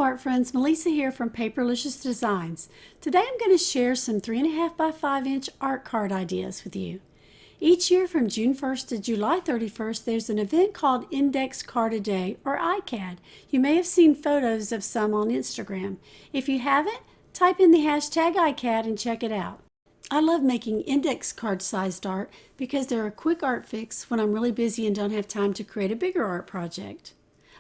art friends, Melissa here from Paperlicious Designs. Today I'm going to share some 3.5 by 5 inch art card ideas with you. Each year from June 1st to July 31st there's an event called Index Card a Day, or ICAD. You may have seen photos of some on Instagram. If you haven't, type in the hashtag ICAD and check it out. I love making index card sized art because they're a quick art fix when I'm really busy and don't have time to create a bigger art project.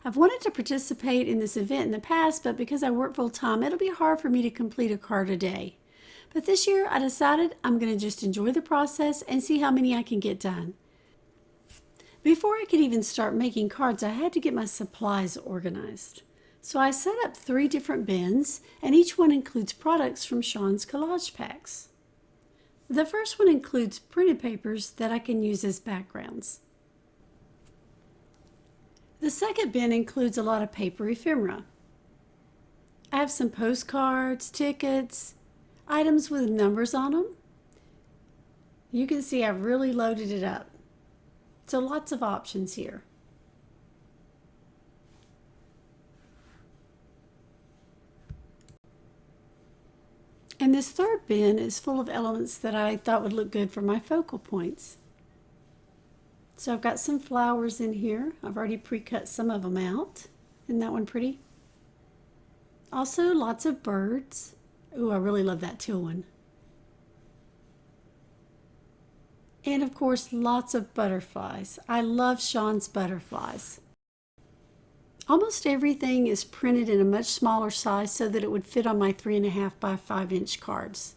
I've wanted to participate in this event in the past, but because I work full time, it'll be hard for me to complete a card a day. But this year I decided I'm going to just enjoy the process and see how many I can get done. Before I could even start making cards, I had to get my supplies organized. So I set up 3 different bins, and each one includes products from Shawn's Collage packs. The first one includes printed papers that I can use as backgrounds. The second bin includes a lot of paper ephemera. I have some postcards, tickets, items with numbers on them. You can see I've really loaded it up. So lots of options here. And this third bin is full of elements that I thought would look good for my focal points. So I've got some flowers in here. I've already pre-cut some of them out. Isn't that one pretty? Also lots of birds. Ooh, I really love that teal one. And of course, lots of butterflies. I love Shawn's butterflies. Almost everything is printed in a much smaller size so that it would fit on my 3.5 by 5 inch cards.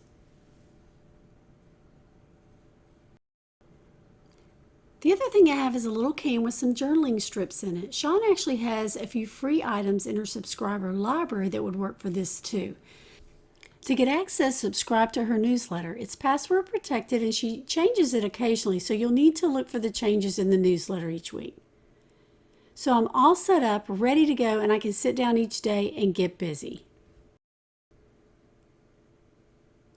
The other thing I have is a little can with some journaling strips in it. Shawn actually has a few free items in her subscriber library that would work for this too. To get access, subscribe to her newsletter. It's password protected and she changes it occasionally, so you'll need to look for the changes in the newsletter each week. So I'm all set up, ready to go, and I can sit down each day and get busy.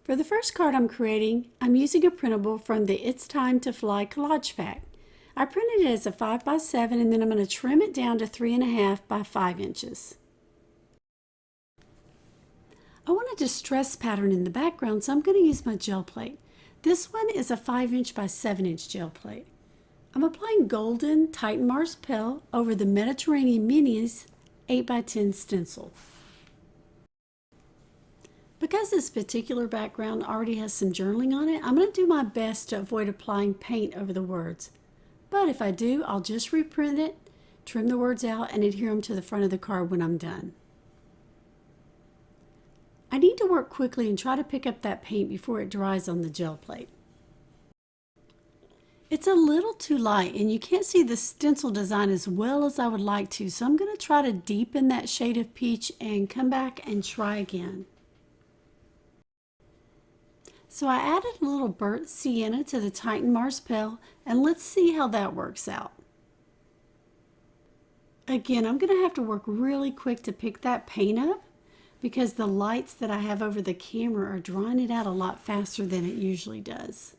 For the first card I'm creating, I'm using a printable from the It's Time to Fly collage pack. I printed it as a 5 by 7 and then I'm going to trim it down to 3.5 by 5 inches. I want a distress pattern in the background, so I'm going to use my gel plate. This one is a 5 inch by 7 inch gel plate. I'm applying golden Titan Mars Pale over the Mediterranean Minis 8 by 10 stencil. Because this particular background already has some journaling on it, I'm going to do my best to avoid applying paint over the words. But if I do, I'll just reprint it, trim the words out, and adhere them to the front of the card when I'm done. I need to work quickly and try to pick up that paint before it dries on the gel plate. It's a little too light and you can't see the stencil design as well as I would like to, so I'm going to try to deepen that shade of peach and come back and try again. So I added a little burnt sienna to the Titan Mars Pale, and let's see how that works out. Again, I'm going to have to work really quick to pick that paint up because the lights that I have over the camera are drawing it out a lot faster than it usually does.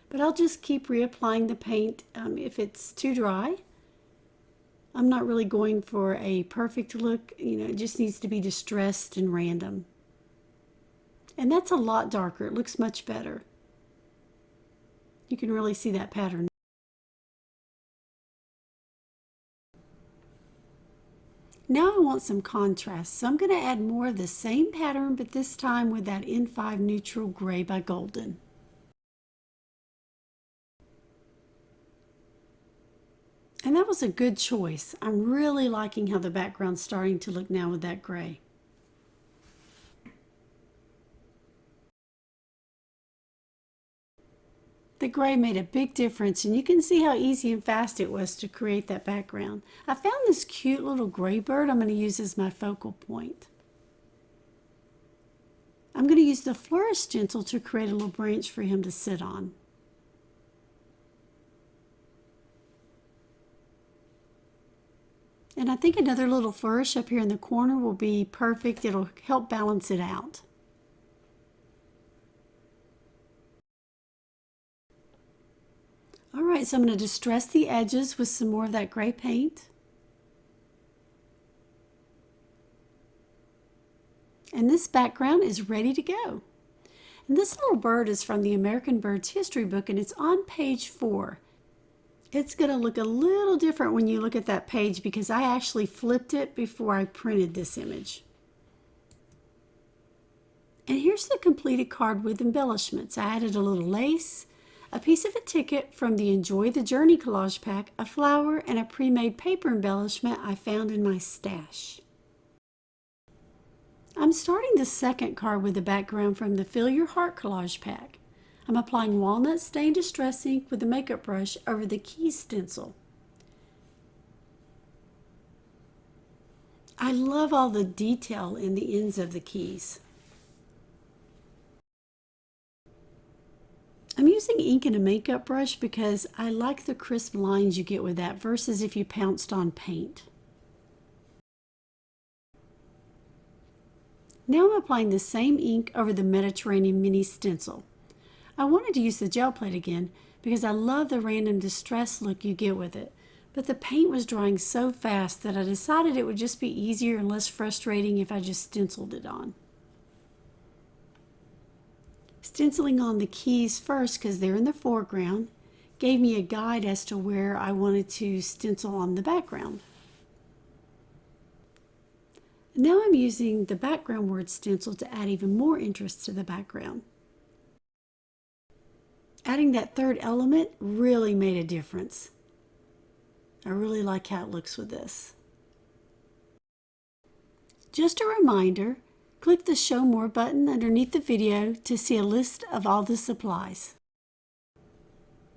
But I'll just keep reapplying the paint if it's too dry. I'm not really going for a perfect look, it just needs to be distressed and random. And that's a lot darker. It looks much better. You can really see that pattern. Now I want some contrast, so I'm going to add more of the same pattern, but this time with that N5 Neutral Gray by Golden. And that was a good choice. I'm really liking how the background's starting to look now with that gray. The gray made a big difference, and you can see how easy and fast it was to create that background. I found this cute little gray bird I'm going to use as my focal point. I'm going to use the Flourish stencil to create a little branch for him to sit on. And I think another little flourish up here in the corner will be perfect. It'll help balance it out. All right, so I'm going to distress the edges with some more of that gray paint. And this background is ready to go. And this little bird is from the American Birds History book, and it's on page 4. It's going to look a little different when you look at that page because I actually flipped it before I printed this image. And here's the completed card with embellishments. I added a little lace, a piece of a ticket from the Enjoy the Journey collage pack, a flower, and a pre-made paper embellishment I found in my stash. I'm starting the second card with the background from the Fill Your Heart collage pack. I'm applying Walnut Stain Distress ink with the makeup brush over the keys stencil. I love all the detail in the ends of the keys. I'm using ink and a makeup brush because I like the crisp lines you get with that versus if you pounced on paint. Now I'm applying the same ink over the Mediterranean mini stencil. I wanted to use the gel plate again because I love the random distress look you get with it, but the paint was drying so fast that I decided it would just be easier and less frustrating if I just stenciled it on. Stenciling on the keys first because they're in the foreground gave me a guide as to where I wanted to stencil on the background. Now I'm using the background word stencil to add even more interest to the background. Adding that third element really made a difference. I really like how it looks with this. Just a reminder, click the Show More button underneath the video to see a list of all the supplies.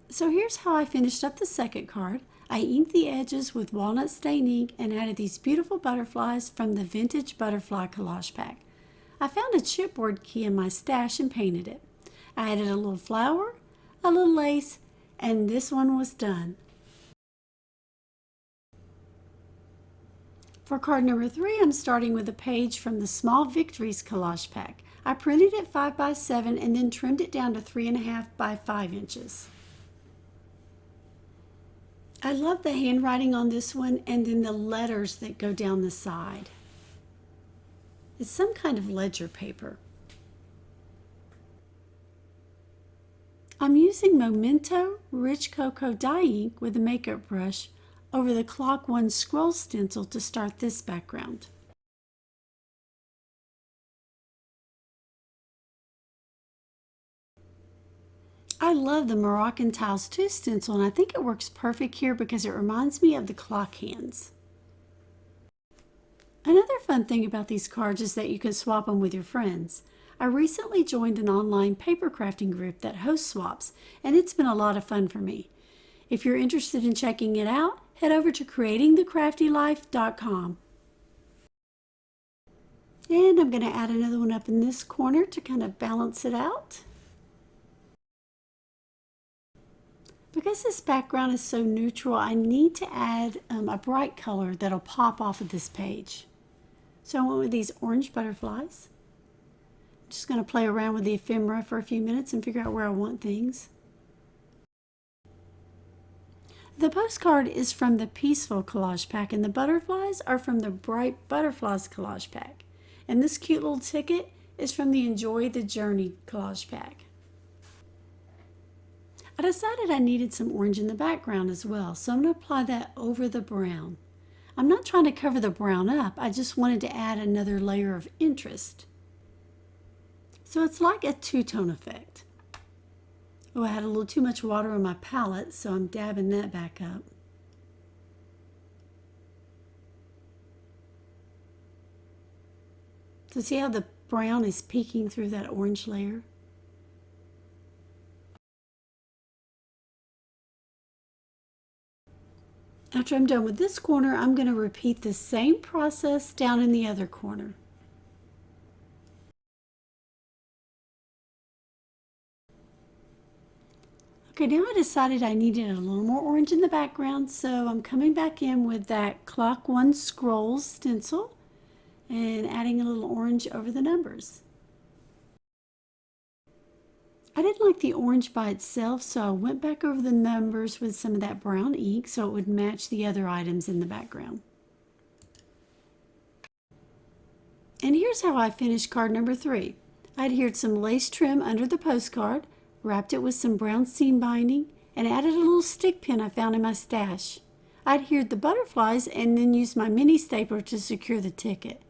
So here's how I finished up the second card. I inked the edges with walnut stain ink and added these beautiful butterflies from the Vintage Butterfly Collage Pack. I found a chipboard key in my stash and painted it. I added a little flower, a little lace, and this one was done. For card number 3, I'm starting with a page from the Small Victories Collage Pack. I printed it 5 by 7 and then trimmed it down to 3.5 by 5 inches. I love the handwriting on this one and then the letters that go down the side. It's some kind of ledger paper. I'm using Momento Rich Cocoa dye ink with a makeup brush over the Clock 1 scroll stencil to start this background. I love the Moroccan Tiles 2 stencil, and I think it works perfect here because it reminds me of the clock hands. Another fun thing about these cards is that you can swap them with your friends. I recently joined an online paper crafting group that hosts swaps, and it's been a lot of fun for me. If you're interested in checking it out, head over to creatingthecraftylife.com. And I'm going to add another one up in this corner to kind of balance it out. Because this background is so neutral, I need to add a bright color that'll pop off of this page. So I went with these orange butterflies. I'm just going to play around with the ephemera for a few minutes and figure out where I want things. The postcard is from the Peacefull collage pack, and the butterflies are from the Bright Butterflies collage pack. And this cute little ticket is from the Enjoy the Journey collage pack. I decided I needed some orange in the background as well, so I'm going to apply that over the brown. I'm not trying to cover the brown up, I just wanted to add another layer of interest. So it's like a two-tone effect. Oh, I had a little too much water on my palette, so I'm dabbing that back up. So see how the brown is peeking through that orange layer? After I'm done with this corner, I'm going to repeat the same process down in the other corner. Okay, now I decided I needed a little more orange in the background, so I'm coming back in with that Clock 1 Scrolls stencil and adding a little orange over the numbers. I didn't like the orange by itself, so I went back over the numbers with some of that brown ink so it would match the other items in the background. And here's how I finished card number 3. I adhered some lace trim under the postcard, wrapped it with some brown seam binding, and added a little stick pin I found in my stash. I adhered the butterflies and then used my mini stapler to secure the ticket.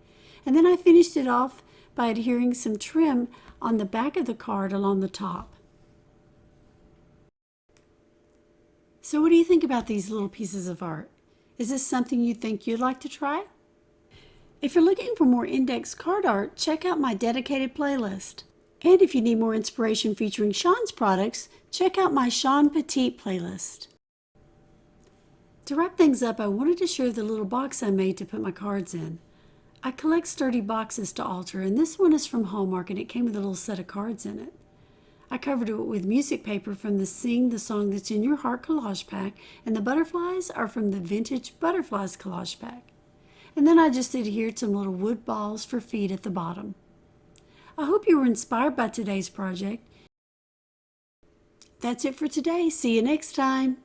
And then I finished it off by adhering some trim on the back of the card along the top. So what do you think about these little pieces of art? Is this something you think you'd like to try? If you're looking for more index card art, check out my dedicated playlist. And if you need more inspiration featuring Shawn's products, check out my Shawn Petite playlist. To wrap things up, I wanted to share the little box I made to put my cards in. I collect sturdy boxes to alter, and this one is from Hallmark, and it came with a little set of cards in it. I covered it with music paper from the Sing the Song That's in Your Heart collage pack, and the butterflies are from the Vintage Butterflies collage pack. And then I just adhered some little wood balls for feet at the bottom. I hope you were inspired by today's project. That's it for today. See you next time.